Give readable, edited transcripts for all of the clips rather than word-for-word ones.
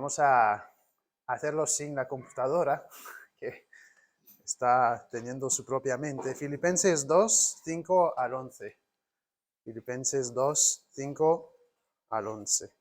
vamos a hacerlo sin la computadora, que está teniendo su propia mente. Filipenses 2, 5 al 11. Filipenses 2, 5 al 11.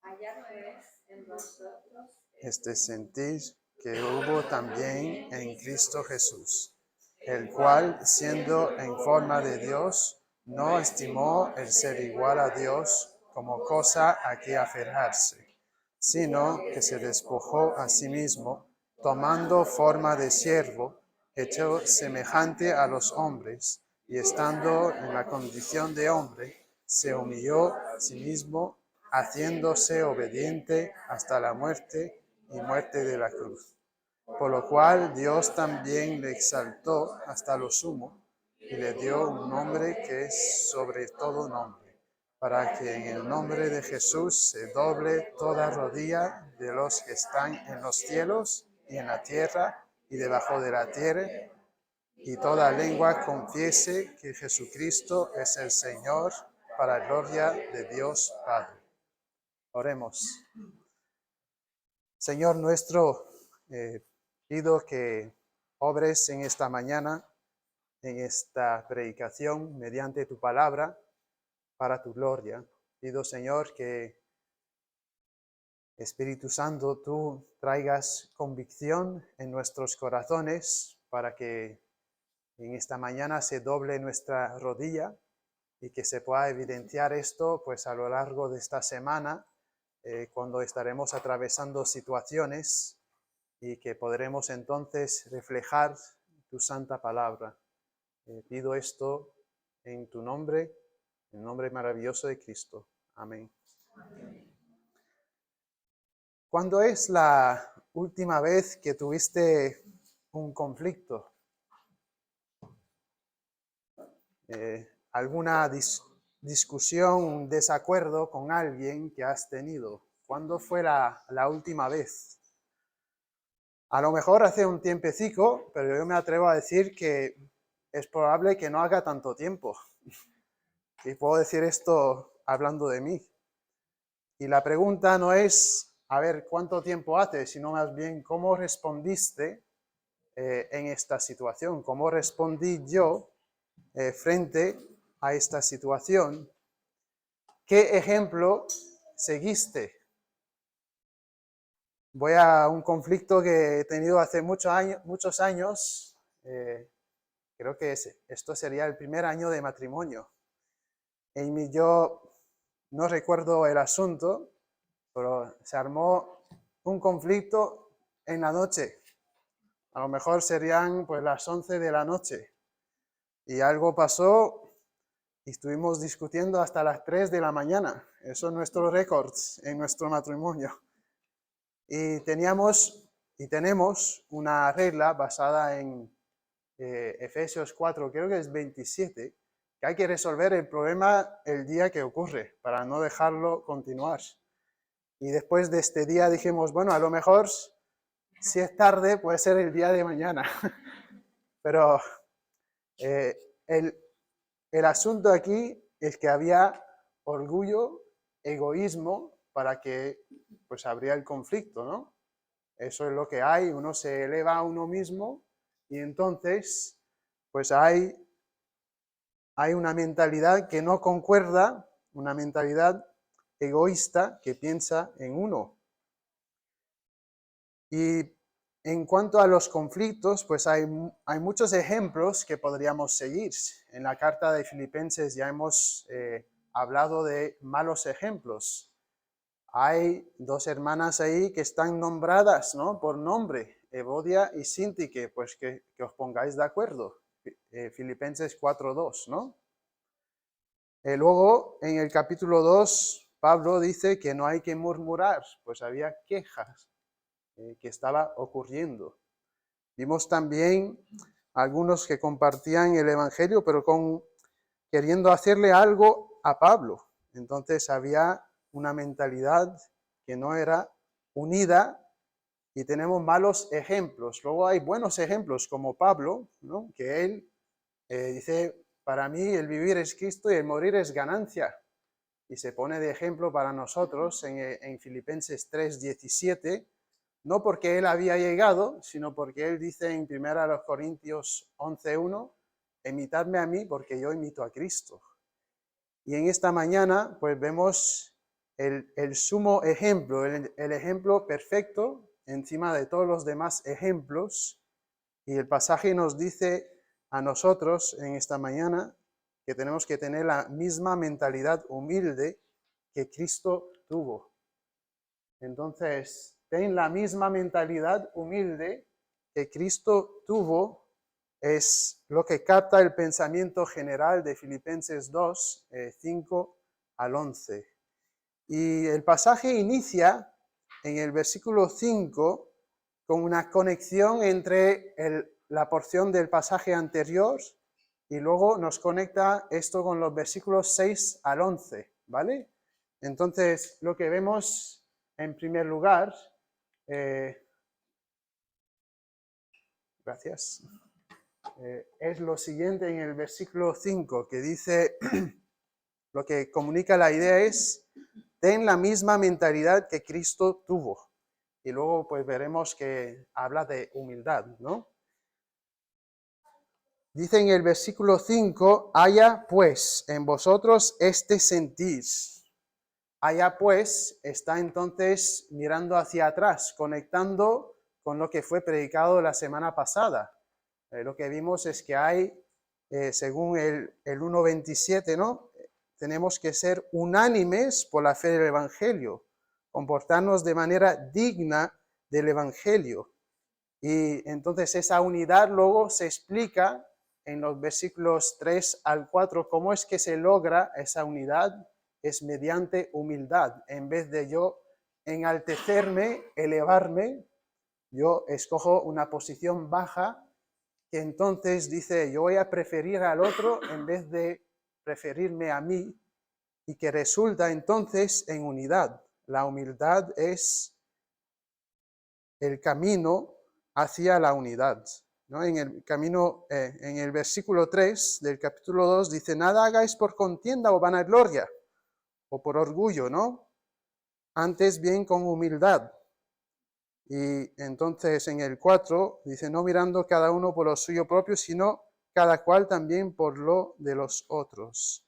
Allá pues en vosotros Este sentir que hubo también en Cristo Jesús, el cual, siendo en forma de Dios, no estimó el ser igual a Dios como cosa a que aferrarse, sino que se despojó a sí mismo, tomando forma de siervo, hecho semejante a los hombres, y estando en la condición de hombre, se humilló a sí mismo, haciéndose obediente hasta la muerte y muerte de la cruz. Por lo cual Dios también le exaltó hasta lo sumo y le dio un nombre que es sobre todo nombre, para que en el nombre de Jesús se doble toda rodilla de los que están en los cielos y en la tierra y debajo de la tierra, y toda lengua confiese que Jesucristo es el Señor, para gloria de Dios Padre. Oremos. Señor nuestro, pido que obres en esta mañana, en esta predicación, mediante tu palabra, para tu gloria. Pido, Señor, que Espíritu Santo, tú traigas convicción en nuestros corazones para que en esta mañana se doble nuestra rodilla y que se pueda evidenciar esto pues a lo largo de esta semana, cuando estaremos atravesando situaciones y que podremos entonces reflejar tu santa palabra. Pido esto en tu nombre, en el nombre maravilloso de Cristo. Amén. ¿Cuándo es la última vez que tuviste un conflicto? ¿Alguna discusión, un desacuerdo con alguien que has tenido? ¿Cuándo fue la última vez? A lo mejor hace un tiempecico, pero yo me atrevo a decir que es probable que no haga tanto tiempo. Y puedo decir esto hablando de mí. Y la pregunta no es, a ver, ¿cuánto tiempo hace? Sino más bien, ¿cómo respondiste en esta situación? ¿Cómo respondí yo frente a esta situación? ¿Qué ejemplo seguiste? Voy a un conflicto que he tenido hace muchos años. Creo que esto sería el primer año de matrimonio. Amy y yo no recuerdo el asunto, pero se armó un conflicto en la noche. A lo mejor serían pues las 11 de la noche. Y algo pasó y estuvimos discutiendo hasta las 3 de la mañana. Eso es nuestro récord en nuestro matrimonio. Y tenemos una regla basada en Efesios 4, creo que es 27, que hay que resolver el problema el día que ocurre, para no dejarlo continuar. Y después de este día dijimos, bueno, a lo mejor si es tarde puede ser el día de mañana. Pero el asunto aquí es que había orgullo, egoísmo, para que pues habría el conflicto, ¿no? Eso es lo que hay, uno se eleva a uno mismo y entonces pues hay una mentalidad que no concuerda, una mentalidad egoísta que piensa en uno. Y en cuanto a los conflictos, pues hay muchos ejemplos que podríamos seguir. En la carta de Filipenses ya hemos hablado de malos ejemplos. Hay dos hermanas ahí que están nombradas, ¿no?, por nombre, Evodia y Síntique, pues que os pongáis de acuerdo. Filipenses 4:2, ¿no? Luego, en el capítulo 2, Pablo dice que no hay que murmurar, pues había quejas que estaba ocurriendo. Vimos también algunos que compartían el evangelio, pero queriendo hacerle algo a Pablo. Entonces había una mentalidad que no era unida y tenemos malos ejemplos. Luego hay buenos ejemplos como Pablo, ¿no?, que él dice, para mí el vivir es Cristo y el morir es ganancia. y se pone de ejemplo para nosotros en Filipenses 3:17, no porque él había llegado, sino porque él dice en 1 Corintios 11:1, imitadme a mí porque yo imito a Cristo. Y en esta mañana pues vemos el sumo ejemplo, el ejemplo perfecto encima de todos los demás ejemplos. Y el pasaje nos dice a nosotros en esta mañana que tenemos que tener la misma mentalidad humilde que Cristo tuvo. Entonces, ten la misma mentalidad humilde que Cristo tuvo, es lo que capta el pensamiento general de Filipenses 2, 5 al 11. Y el pasaje inicia en el versículo 5 con una conexión entre la porción del pasaje anterior y luego nos conecta esto con los versículos 6 al 11, ¿vale? Entonces, lo que vemos en primer lugar, gracias, es lo siguiente en el versículo 5, que dice, lo que comunica la idea es, ten la misma mentalidad que Cristo tuvo. Y luego pues veremos que habla de humildad, ¿no? Dice en el versículo 5, haya pues en vosotros este sentir. Haya pues está entonces mirando hacia atrás, conectando con lo que fue predicado la semana pasada. Lo que vimos es que hay, según el 1.27, ¿no? Tenemos que ser unánimes por la fe del Evangelio, comportarnos de manera digna del Evangelio. Y entonces esa unidad luego se explica en los versículos 3 al 4, cómo es que se logra esa unidad, es mediante humildad. En vez de yo enaltecerme, elevarme, yo escojo una posición baja que entonces dice, yo voy a preferir al otro en vez de preferirme a mí, y que resulta entonces en unidad. La humildad es el camino hacia la unidad, ¿no? En el camino, en el versículo 3 del capítulo 2 dice, nada hagáis por contienda o vanagloria, o por orgullo, ¿no? Antes bien con humildad. Y entonces en el 4 dice, no mirando cada uno por lo suyo propio, sino cada cual también por lo de los otros.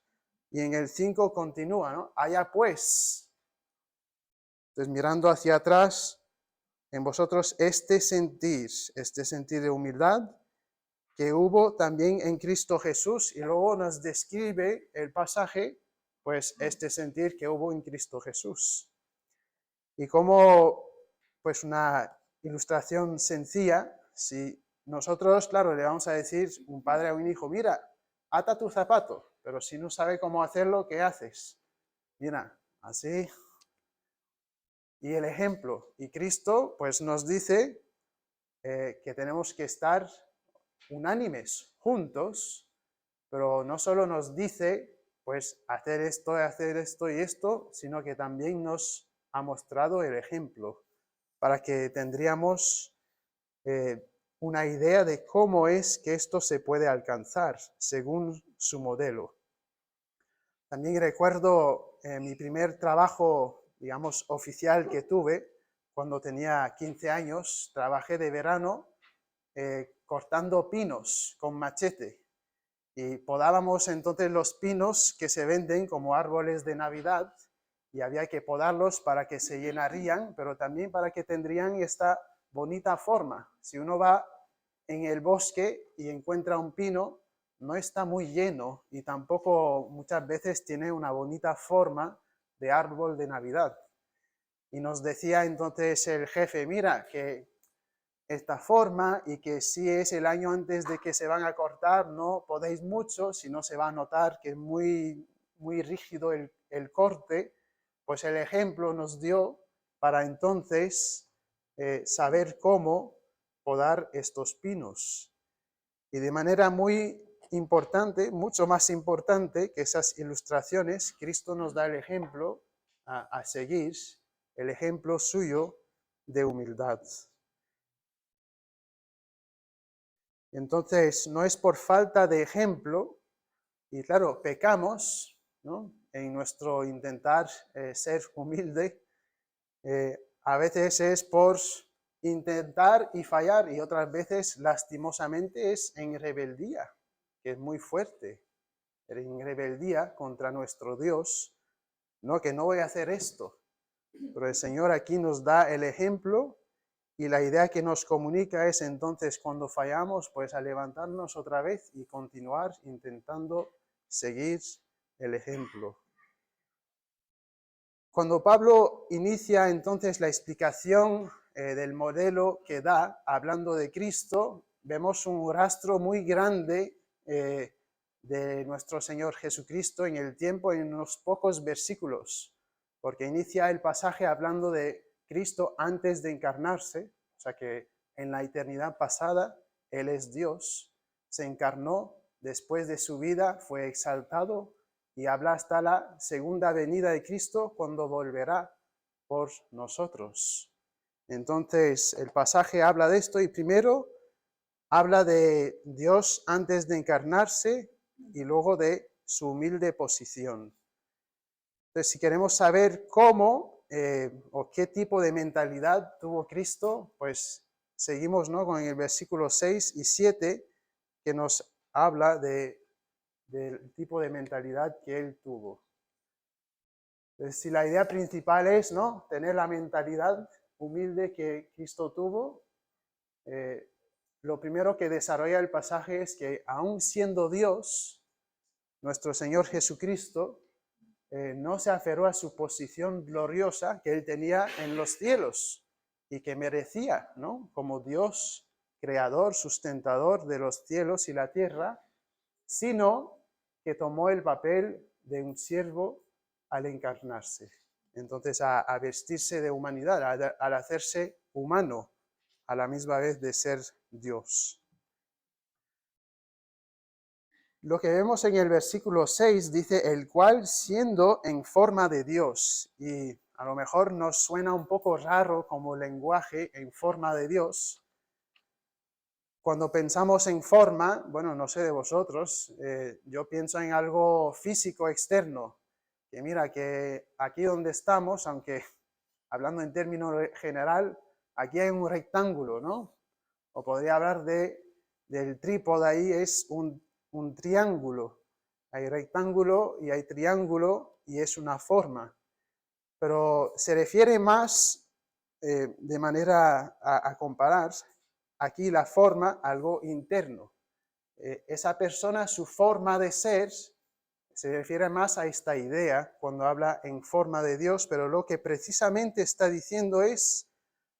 Y en el 5 continúa, ¿no? Allá pues. Entonces mirando hacia atrás, en vosotros este sentir de humildad que hubo también en Cristo Jesús. Y luego nos describe el pasaje, pues este sentir que hubo en Cristo Jesús. Y como pues una ilustración sencilla, si nosotros, claro, le vamos a decir un padre a un hijo, mira, ata tu zapato, pero si no sabe cómo hacerlo, ¿qué haces? Mira, así. Y el ejemplo, y Cristo pues nos dice que tenemos que estar unánimes, juntos, pero no solo nos dice pues hacer esto y esto, sino que también nos ha mostrado el ejemplo, para que tendríamos una idea de cómo es que esto se puede alcanzar según su modelo. También recuerdo mi primer trabajo, digamos, oficial que tuve cuando tenía 15 años. Trabajé de verano cortando pinos con machete. Y podábamos entonces los pinos que se venden como árboles de Navidad, y había que podarlos para que se llenarían, pero también para que tendrían esta bonita forma. Si uno va en el bosque y encuentra un pino, no está muy lleno y tampoco muchas veces tiene una bonita forma de árbol de Navidad. Y nos decía entonces el jefe, mira, que esta forma y que si es el año antes de que se van a cortar, no podéis mucho, si no se va a notar que es muy rígido el corte, pues el ejemplo nos dio para entonces saber cómo podar estos pinos. Y de manera muy importante, mucho más importante que esas ilustraciones, Cristo nos da el ejemplo a seguir, el ejemplo suyo de humildad. Entonces, no es por falta de ejemplo, y claro, pecamos, ¿no? en nuestro intentar ser humilde, a veces es por intentar y fallar, y otras veces, lastimosamente, es en rebeldía, que es muy fuerte, en rebeldía contra nuestro Dios, no, que no voy a hacer esto. Pero el Señor aquí nos da el ejemplo y la idea que nos comunica es entonces cuando fallamos, pues a levantarnos otra vez y continuar intentando seguir el ejemplo. Cuando Pablo inicia entonces la explicación del modelo que da, hablando de Cristo, vemos un rastro muy grande de nuestro Señor Jesucristo en el tiempo, en unos pocos versículos, porque inicia el pasaje hablando de Cristo antes de encarnarse, o sea que en la eternidad pasada Él es Dios, se encarnó, después de su vida fue exaltado, y habla hasta la segunda venida de Cristo cuando volverá por nosotros. Entonces, el pasaje habla de esto y primero habla de Dios antes de encarnarse y luego de su humilde posición. Entonces, si queremos saber cómo o qué tipo de mentalidad tuvo Cristo, pues seguimos, ¿no?, con el versículo 6 y 7 que nos habla del tipo de mentalidad que él tuvo. Entonces, si la idea principal es, ¿no?, tener la mentalidad humilde que Cristo tuvo, lo primero que desarrolla el pasaje es que aun siendo Dios, nuestro Señor Jesucristo no se aferró a su posición gloriosa que él tenía en los cielos y que merecía, ¿no?, como Dios, creador, sustentador de los cielos y la tierra, sino que tomó el papel de un siervo al encarnarse. Entonces, a vestirse de humanidad, al hacerse humano, a la misma vez de ser Dios. Lo que vemos en el versículo 6 dice, el cual siendo en forma de Dios, y a lo mejor nos suena un poco raro como lenguaje en forma de Dios. Cuando pensamos en forma, bueno, no sé de vosotros, yo pienso en algo físico externo, que mira, que aquí donde estamos, aunque hablando en términos general, aquí hay un rectángulo, ¿no? O podría hablar del trípode, ahí es un triángulo. Hay rectángulo y hay triángulo y es una forma. Pero se refiere más, de manera a comparar, aquí la forma, algo interno. Esa persona, su forma de ser, se refiere más a esta idea cuando habla en forma de Dios, pero lo que precisamente está diciendo es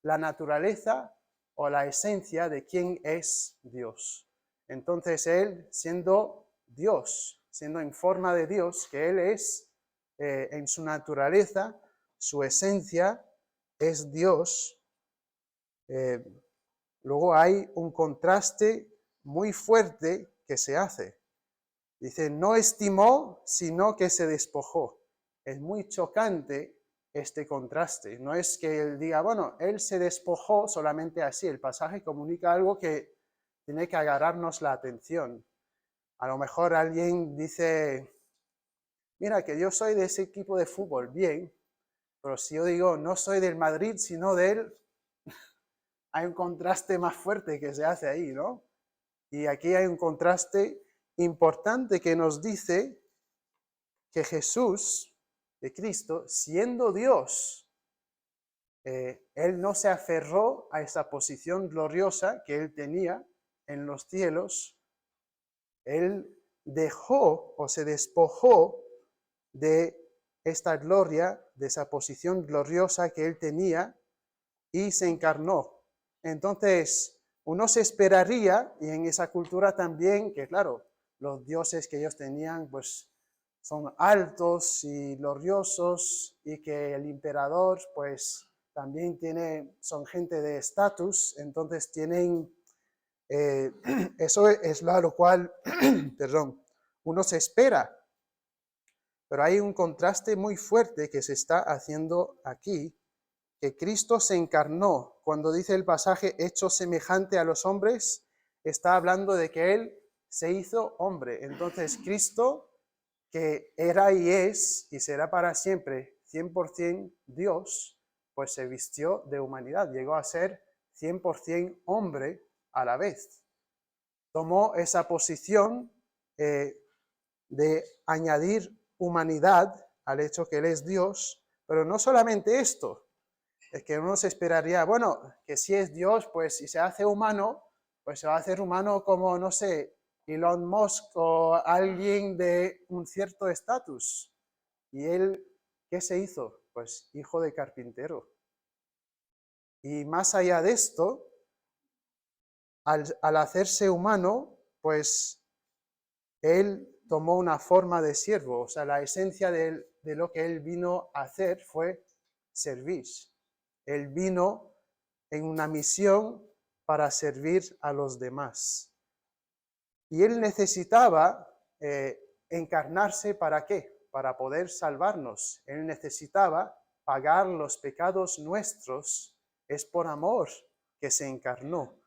la naturaleza o la esencia de quién es Dios. Entonces él, siendo Dios, siendo en forma de Dios, que él es en su naturaleza, su esencia es Dios, luego hay un contraste muy fuerte que se hace. Dice, no estimó, sino que se despojó. Es muy chocante este contraste. No es que él diga, bueno, él se despojó solamente así. El pasaje comunica algo que tiene que agarrarnos la atención. A lo mejor alguien dice, mira, que yo soy de ese equipo de fútbol, bien, pero si yo digo, no soy del Madrid, sino de él, hay un contraste más fuerte que se hace ahí, ¿no? Y aquí hay un contraste importante que nos dice que Jesús, de Cristo, siendo Dios, él no se aferró a esa posición gloriosa que él tenía en los cielos, él dejó o se despojó de esta gloria, de esa posición gloriosa que él tenía y se encarnó. Entonces, uno se esperaría, y en esa cultura también, que claro, los dioses que ellos tenían, pues son altos y gloriosos, y que el emperador, pues también son gente de estatus, entonces tienen, eso es lo cual, perdón, uno se espera. Pero hay un contraste muy fuerte que se está haciendo aquí, que Cristo se encarnó. Cuando dice el pasaje hecho semejante a los hombres, está hablando de que Él se hizo hombre. Entonces Cristo, que era y es y será para siempre 100% Dios, pues se vistió de humanidad, llegó a ser 100% hombre a la vez. Tomó esa posición de añadir humanidad al hecho que Él es Dios, pero no solamente esto, es que uno se esperaría, bueno, que si es Dios, pues si se hace humano, pues se va a hacer humano como, no sé, Elon Musk o alguien de un cierto estatus. ¿Y él qué se hizo? Pues hijo de carpintero. Y más allá de esto, al hacerse humano, pues él tomó una forma de siervo, o sea, la esencia de lo que él vino a hacer fue servir. Él vino en una misión para servir a los demás. Y él necesitaba encarnarse ¿para qué? Para poder salvarnos. Él necesitaba pagar los pecados nuestros. Es por amor que se encarnó.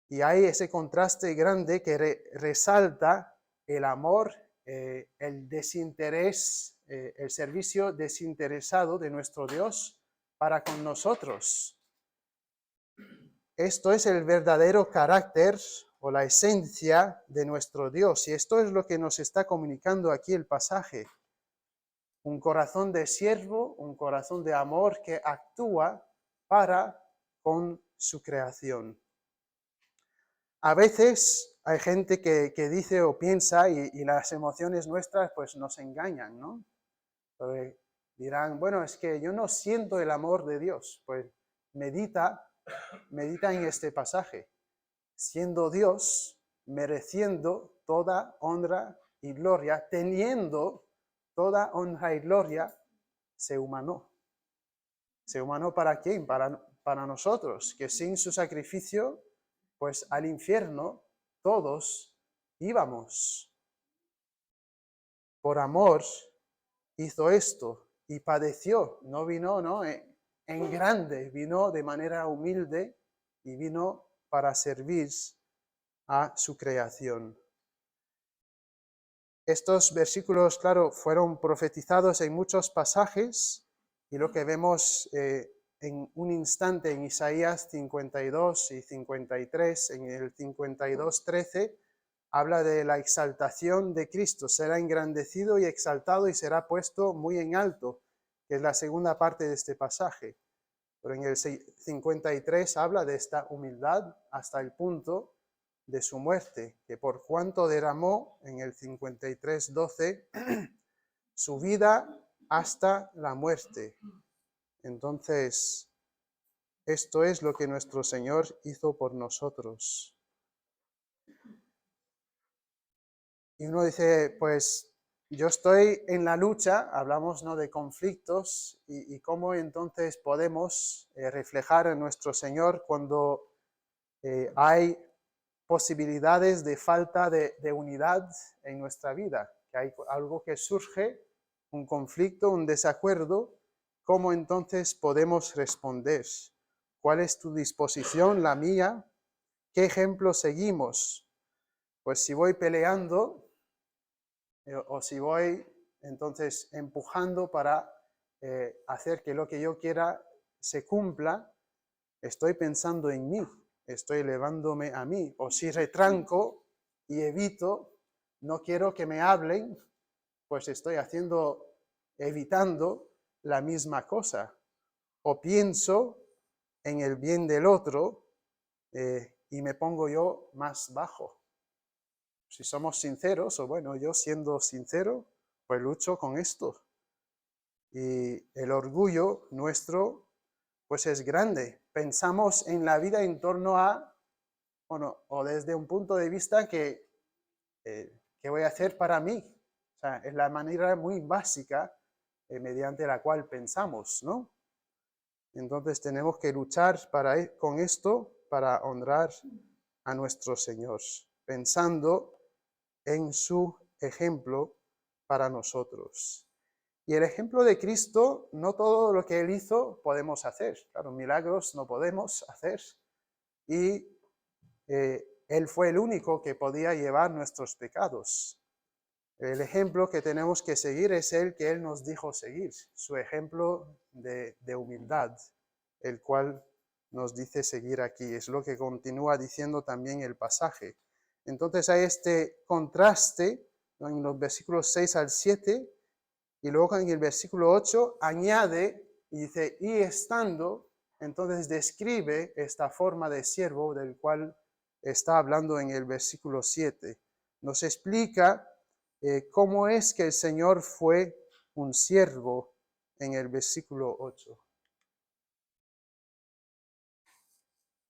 Y hay ese contraste grande que resalta el amor, el desinterés, el servicio desinteresado de nuestro Dios para con nosotros. Esto es el verdadero carácter o la esencia de nuestro Dios. Y esto es lo que nos está comunicando aquí el pasaje. Un corazón de siervo, un corazón de amor que actúa para con su creación. A veces hay gente que dice o piensa y las emociones nuestras pues nos engañan, ¿no? Porque dirán, bueno, es que yo no siento el amor de Dios. Pues medita en este pasaje. Siendo Dios, mereciendo toda honra y gloria, teniendo toda honra y gloria, se humanó. ¿Se humanó para quién? Para nosotros, que sin su sacrificio, pues al infierno todos íbamos. Por amor hizo esto y padeció, no vino ¿no? en grande, vino de manera humilde y vino para servir a su creación. Estos versículos, claro, fueron profetizados en muchos pasajes y lo que vemos en un instante en Isaías 52 y 53, en el 52:13, habla de la exaltación de Cristo, será engrandecido y exaltado y será puesto muy en alto, que es la segunda parte de este pasaje. Pero en el 53 habla de esta humildad hasta el punto de su muerte, que por cuanto derramó en el 53:12 su vida hasta la muerte. Entonces, esto es lo que nuestro Señor hizo por nosotros. Y uno dice, pues yo estoy en la lucha, hablamos ¿no? de conflictos y cómo entonces podemos reflejar a nuestro Señor cuando hay posibilidades de falta de unidad en nuestra vida, que hay algo que surge, un conflicto, un desacuerdo, ¿cómo entonces podemos responder? ¿Cuál es tu disposición, la mía? ¿Qué ejemplo seguimos? Pues si voy peleando o si voy entonces empujando para hacer que lo que yo quiera se cumpla, estoy pensando en mí, estoy elevándome a mí. O si retranco y evito, no quiero que me hablen, pues estoy evitando la misma cosa. O pienso en el bien del otro y me pongo yo más bajo. Si somos sinceros, o bueno, yo siendo sincero, pues lucho con esto. Y el orgullo nuestro, pues es grande. Pensamos en la vida en torno a, bueno, o desde un punto de vista que ¿qué voy a hacer para mí? O sea, es la manera muy básica mediante la cual pensamos, ¿no? Entonces tenemos que luchar con esto para honrar a nuestro Señor, pensando en su ejemplo para nosotros. Y el ejemplo de Cristo, no todo lo que Él hizo podemos hacer. Claro, milagros no podemos hacer. Y Él fue el único que podía llevar nuestros pecados. El ejemplo que tenemos que seguir es el que Él nos dijo seguir, su ejemplo de humildad, el cual nos dice seguir aquí. Es lo que continúa diciendo también el pasaje. Entonces hay este contraste, ¿no?, en los versículos 6 al 7, y luego en el versículo 8 añade y dice, y estando, entonces describe esta forma de siervo del cual está hablando en el versículo 7. Nos explica cómo es que el Señor fue un siervo en el versículo 8.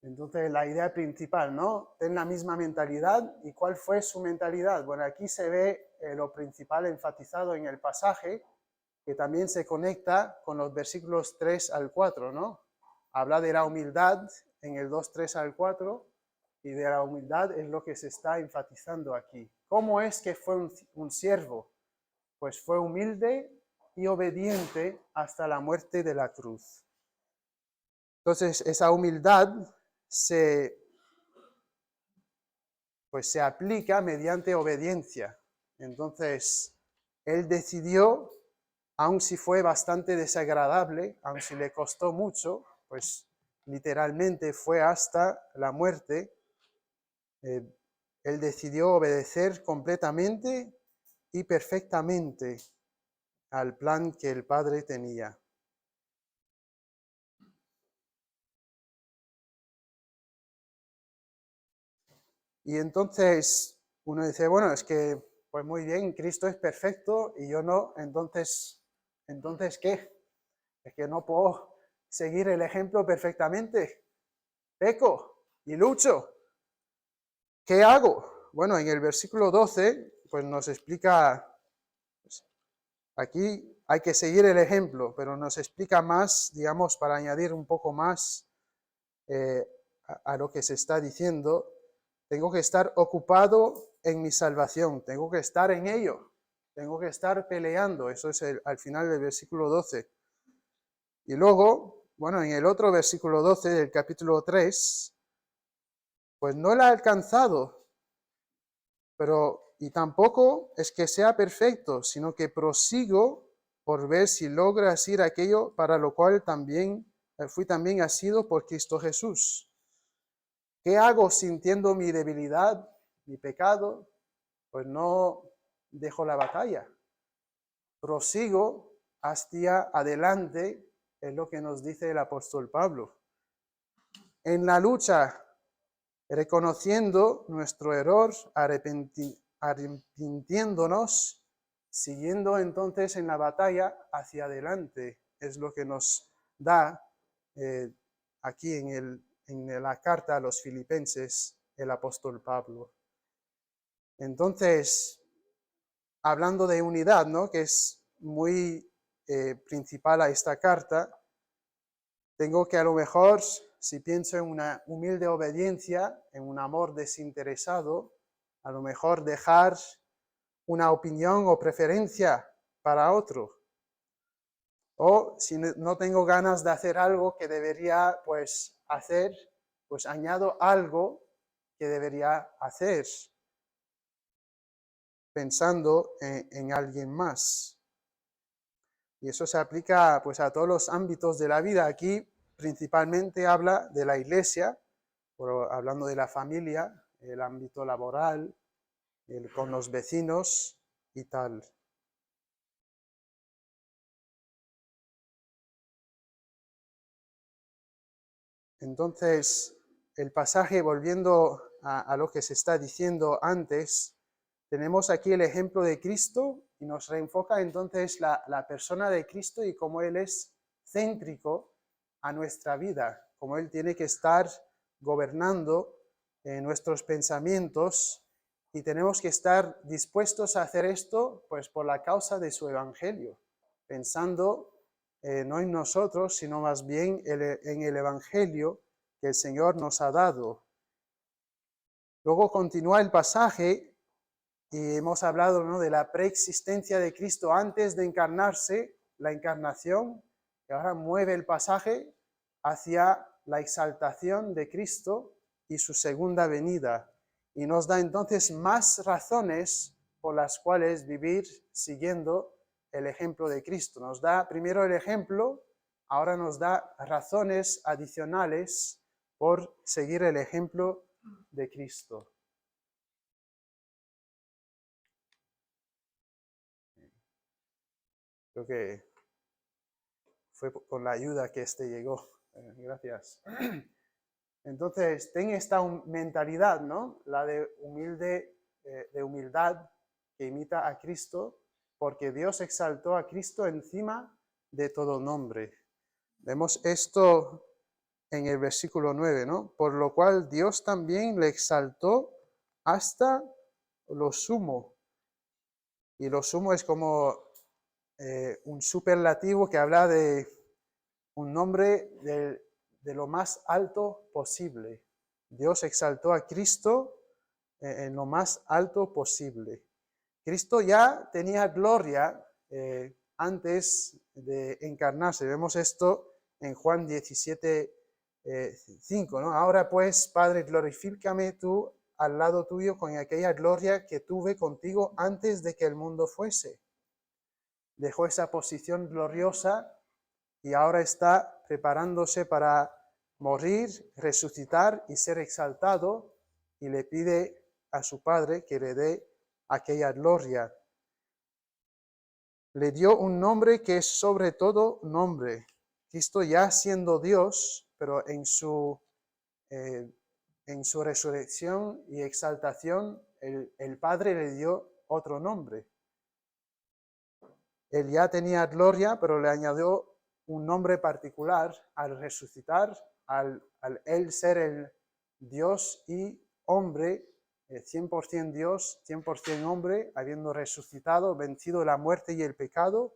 Entonces, la idea principal, ¿no? Ten la misma mentalidad. ¿Y cuál fue su mentalidad? Bueno, aquí se ve lo principal enfatizado en el pasaje, que también se conecta con los versículos 3 al 4, ¿no? Habla de la humildad en el 2, 3 al 4, y de la humildad es lo que se está enfatizando aquí. ¿Cómo es que fue un siervo? Pues fue humilde y obediente hasta la muerte de la cruz. Entonces, esa humildad se aplica mediante obediencia. Entonces, él decidió, aun si fue bastante desagradable, aun si le costó mucho, pues literalmente fue hasta la muerte, él decidió obedecer completamente y perfectamente al plan que el Padre tenía. Y entonces uno dice, bueno, es que, pues muy bien, Cristo es perfecto y yo no, entonces ¿qué? Es que no puedo seguir el ejemplo perfectamente. Peco y lucho. ¿Qué hago? Bueno, en el versículo 12, pues nos explica, pues, aquí hay que seguir el ejemplo, pero nos explica más, digamos, para añadir un poco más a lo que se está diciendo. Tengo que estar ocupado en mi salvación, tengo que estar en ello, tengo que estar peleando. Eso es al final del versículo 12. Y luego, bueno, en el otro versículo 12 del capítulo 3, pues no la ha alcanzado, y tampoco es que sea perfecto, sino que prosigo por ver si logro hacer aquello para lo cual fui también asido por Cristo Jesús. ¿Qué hago sintiendo mi debilidad, mi pecado? Pues no dejo la batalla. Prosigo hacia adelante, es lo que nos dice el apóstol Pablo. En la lucha, reconociendo nuestro error, arrepintiéndonos, siguiendo entonces en la batalla hacia adelante. Es lo que nos da aquí en la carta a los Filipenses el apóstol Pablo. Entonces, hablando de unidad, ¿no?, que es muy principal a esta carta, tengo que a lo mejor, si pienso en una humilde obediencia, en un amor desinteresado, a lo mejor dejar una opinión o preferencia para otro. O si no tengo ganas de hacer algo que debería hacer, pues añado algo que debería hacer, pensando en alguien más. Y eso se aplica pues a todos los ámbitos de la vida. Aquí principalmente habla de la iglesia, pero hablando de la familia, el ámbito laboral, con los vecinos y tal. Entonces, el pasaje, volviendo a lo que se está diciendo antes, tenemos aquí el ejemplo de Cristo y nos reenfoca entonces la persona de Cristo y cómo Él es céntrico a nuestra vida, cómo Él tiene que estar gobernando nuestros pensamientos, y tenemos que estar dispuestos a hacer esto pues por la causa de su evangelio, pensando no en nosotros, sino más bien en el evangelio que el Señor nos ha dado. Luego continúa el pasaje y hemos hablado, ¿no?, de la preexistencia de Cristo antes de encarnarse, la encarnación, y ahora mueve el pasaje hacia la exaltación de Cristo y su segunda venida. Y nos da entonces más razones por las cuales vivir siguiendo el ejemplo de Cristo. Nos da primero el ejemplo, ahora nos da razones adicionales por seguir el ejemplo de Cristo. Creo que fue con la ayuda que llegó. Gracias. Entonces, ten esta mentalidad, ¿no? La de humildad que imita a Cristo, porque Dios exaltó a Cristo encima de todo nombre. Vemos esto en el versículo 9, ¿no? Por lo cual Dios también le exaltó hasta lo sumo. Y lo sumo es como un superlativo que habla de un nombre de lo más alto posible. Dios exaltó a Cristo en lo más alto posible. Cristo ya tenía gloria antes de encarnarse. Vemos esto en Juan 17, 5, ¿no? Ahora pues, Padre, glorifícame tú al lado tuyo con aquella gloria que tuve contigo antes de que el mundo fuese. Dejó esa posición gloriosa y ahora está preparándose para morir, resucitar y ser exaltado, y le pide a su Padre que le dé aquella gloria. Le dio un nombre que es sobre todo nombre. Cristo ya siendo Dios, pero en su resurrección y exaltación, el Padre le dio otro nombre. Él ya tenía gloria, pero le añadió un nombre particular al resucitar, al él ser el Dios y hombre, 100% Dios, 100% hombre, habiendo resucitado, vencido la muerte y el pecado,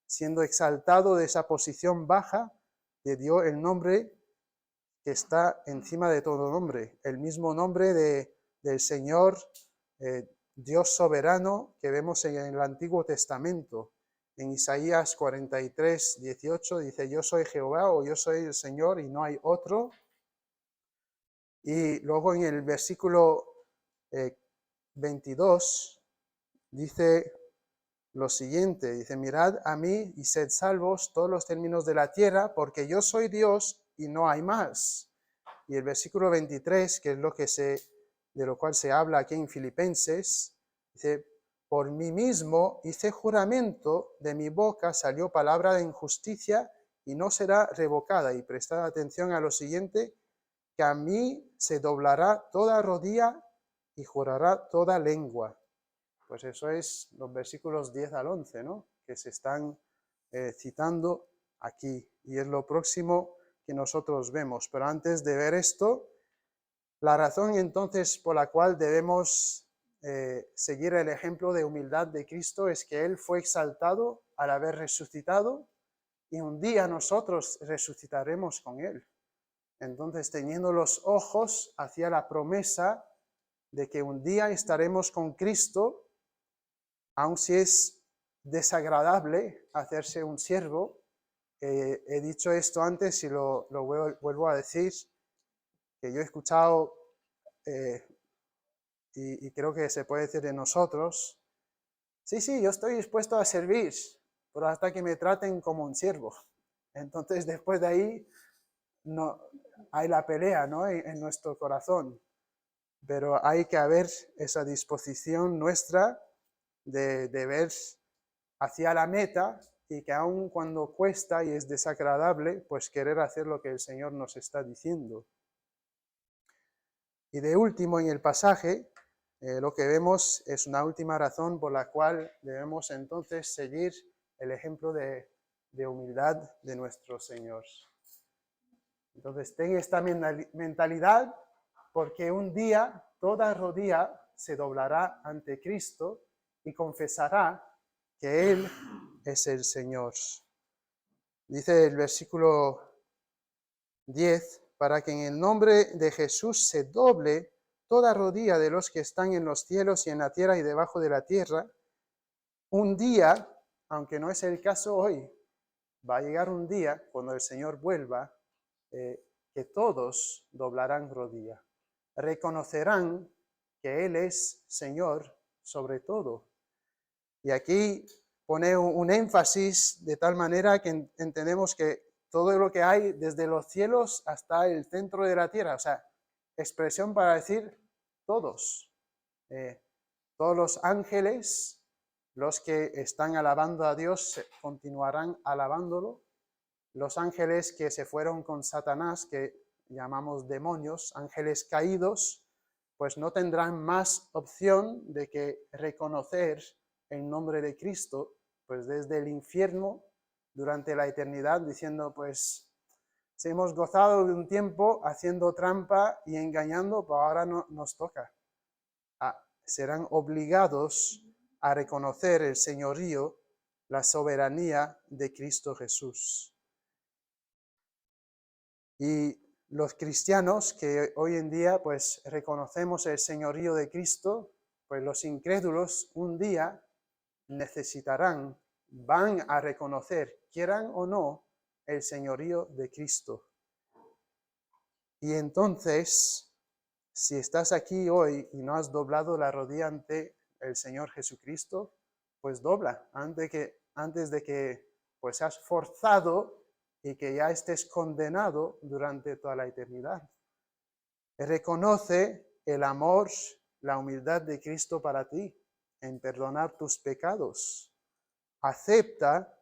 siendo exaltado de esa posición baja, le dio el nombre que está encima de todo nombre, el mismo nombre del Señor, Dios soberano, que vemos en el Antiguo Testamento. En Isaías 43, 18 dice, yo soy Jehová o yo soy el Señor y no hay otro. Y luego en el versículo 22 dice lo siguiente, dice, mirad a mí y sed salvos todos los términos de la tierra, porque yo soy Dios y no hay más. Y el versículo 23, que es de lo cual se habla aquí en Filipenses, dice, por mí mismo hice juramento, de mi boca salió palabra de injusticia y no será revocada. Y prestad atención a lo siguiente, que a mí se doblará toda rodilla y jurará toda lengua. Pues eso es los versículos 10 al 11, ¿no? Que se están citando aquí. Y es lo próximo que nosotros vemos. Pero antes de ver esto, la razón entonces por la cual debemos seguir el ejemplo de humildad de Cristo es que Él fue exaltado al haber resucitado y un día nosotros resucitaremos con Él. Entonces, teniendo los ojos hacia la promesa de que un día estaremos con Cristo, aun si es desagradable hacerse un siervo, he dicho esto antes y lo vuelvo a decir, que yo he escuchado y creo que se puede decir de nosotros, sí, yo estoy dispuesto a servir, pero hasta que me traten como un siervo. Entonces, después de ahí, no, hay la pelea, ¿no? en nuestro corazón, pero hay que haber esa disposición nuestra de ver hacia la meta y que aun cuando cuesta y es desagradable, pues querer hacer lo que el Señor nos está diciendo. Y de último, en el pasaje, lo que vemos es una última razón por la cual debemos entonces seguir el ejemplo de humildad de nuestro Señor. Entonces, ten esta mentalidad, porque un día toda rodilla se doblará ante Cristo y confesará que Él es el Señor. Dice el versículo 10, para que en el nombre de Jesús se doble toda rodilla de los que están en los cielos y en la tierra y debajo de la tierra. Un día, aunque no es el caso hoy, va a llegar un día cuando el Señor vuelva, que todos doblarán rodilla, reconocerán que Él es Señor sobre todo. Y aquí pone un énfasis de tal manera que entendemos que todo lo que hay desde los cielos hasta el centro de la tierra, o sea, expresión para decir todos, todos los ángeles, los que están alabando a Dios, continuarán alabándolo. Los ángeles que se fueron con Satanás, que llamamos demonios, ángeles caídos, pues no tendrán más opción de que reconocer el nombre de Cristo, pues desde el infierno durante la eternidad, diciendo, pues, si hemos gozado de un tiempo haciendo trampa y engañando, pues ahora no, nos toca. Serán obligados a reconocer el señorío, la soberanía de Cristo Jesús. Y los cristianos que hoy en día pues reconocemos el señorío de Cristo, pues los incrédulos un día necesitarán, van a reconocer, quieran o no, el señorío de Cristo. Y entonces, si estás aquí hoy y no has doblado la rodilla ante el Señor Jesucristo, pues dobla antes de que pues seas forzado y que ya estés condenado durante toda la eternidad. Reconoce el amor, la humildad de Cristo para ti, en perdonar tus pecados. Acepta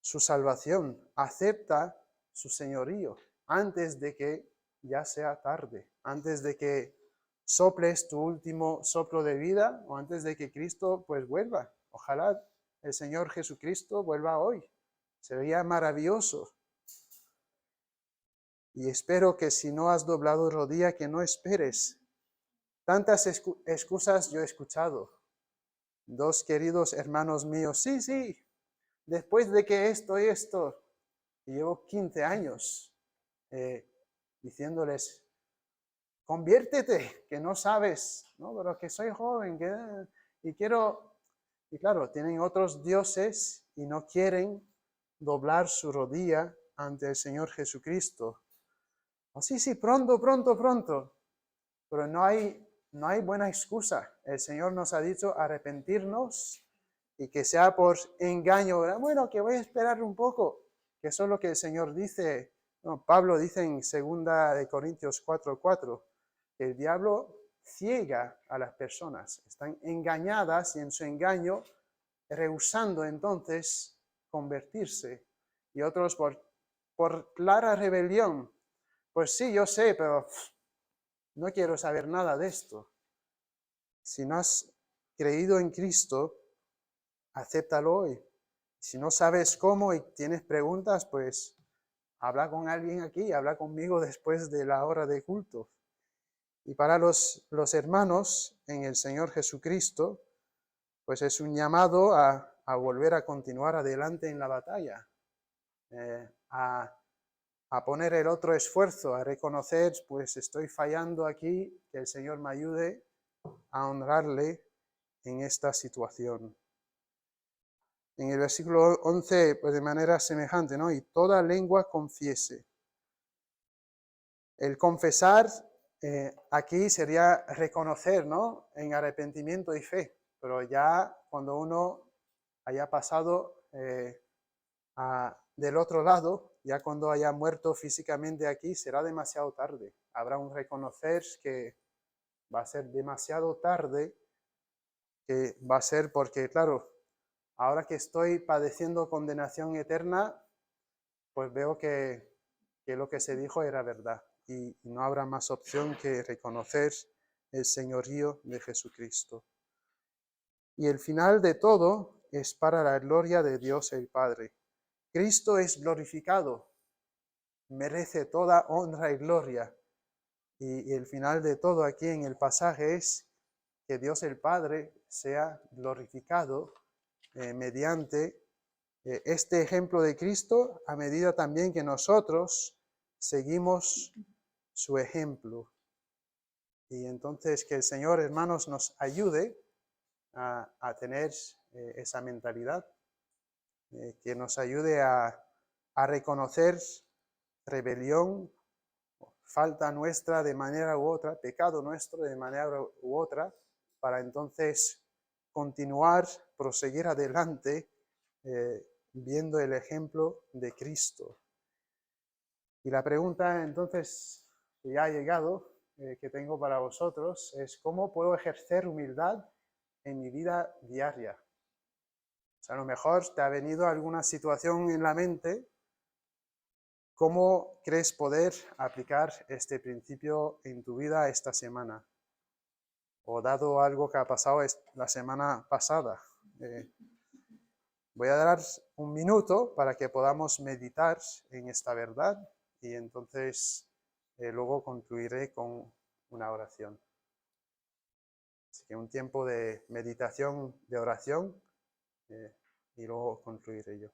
su salvación, acepta su señorío, antes de que ya sea tarde, antes de que soples tu último soplo de vida o antes de que Cristo pues vuelva. Ojalá el Señor Jesucristo vuelva hoy. Sería maravilloso. Y espero que si no has doblado rodilla, que no esperes. Tantas excusas yo he escuchado. Dos queridos hermanos míos, sí, después de que esto y esto, y llevo 15 años diciéndoles, conviértete, que no sabes, ¿no? Pero que soy joven, y quiero, y claro, tienen otros dioses y no quieren doblar su rodilla ante el Señor Jesucristo. Oh, sí, pronto, pero no hay buena excusa. El Señor nos ha dicho arrepentirnos y que sea por engaño. Bueno, que voy a esperar un poco, que eso es lo que el Señor dice. No, Pablo dice en 2 Corintios 4:4, que el diablo ciega a las personas. Están engañadas y en su engaño rehusando entonces convertirse. Y otros por clara rebelión. Pues sí, yo sé, pero no quiero saber nada de esto. Si no has creído en Cristo, acéptalo hoy. Si no sabes cómo y tienes preguntas, pues habla con alguien aquí, habla conmigo después de la hora de culto. Y para los hermanos en el Señor Jesucristo, pues es un llamado a volver a continuar adelante en la batalla, a poner el otro esfuerzo, a reconocer, pues estoy fallando aquí, que el Señor me ayude a honrarle en esta situación. En el versículo 11, pues de manera semejante, ¿no? Y toda lengua confiese. El confesar aquí sería reconocer, ¿no? En arrepentimiento y fe, pero ya cuando uno haya pasado del otro lado, ya cuando haya muerto físicamente aquí, será demasiado tarde. Habrá un reconocer que va a ser demasiado tarde, que va a ser porque, claro, ahora que estoy padeciendo condenación eterna, pues veo que lo que se dijo era verdad y no habrá más opción que reconocer el señorío de Jesucristo. Y el final de todo es para la gloria de Dios el Padre. Cristo es glorificado, merece toda honra y gloria. Y el final de todo aquí en el pasaje es que Dios el Padre sea glorificado mediante este ejemplo de Cristo, a medida también que nosotros seguimos su ejemplo. Y entonces que el Señor, hermanos, nos ayude a tener esa mentalidad, que nos ayude a reconocer rebelión, falta nuestra de manera u otra, pecado nuestro de manera u otra, para entonces continuar, proseguir adelante, viendo el ejemplo de Cristo. Y la pregunta entonces que ya ha llegado, que tengo para vosotros, es ¿cómo puedo ejercer humildad en mi vida diaria? O sea, a lo mejor te ha venido alguna situación en la mente. ¿Cómo crees poder aplicar este principio en tu vida esta semana? O dado algo que ha pasado la semana pasada. Voy a dar un minuto para que podamos meditar en esta verdad y entonces luego concluiré con una oración. Así que un tiempo de meditación, de oración y luego concluiré yo.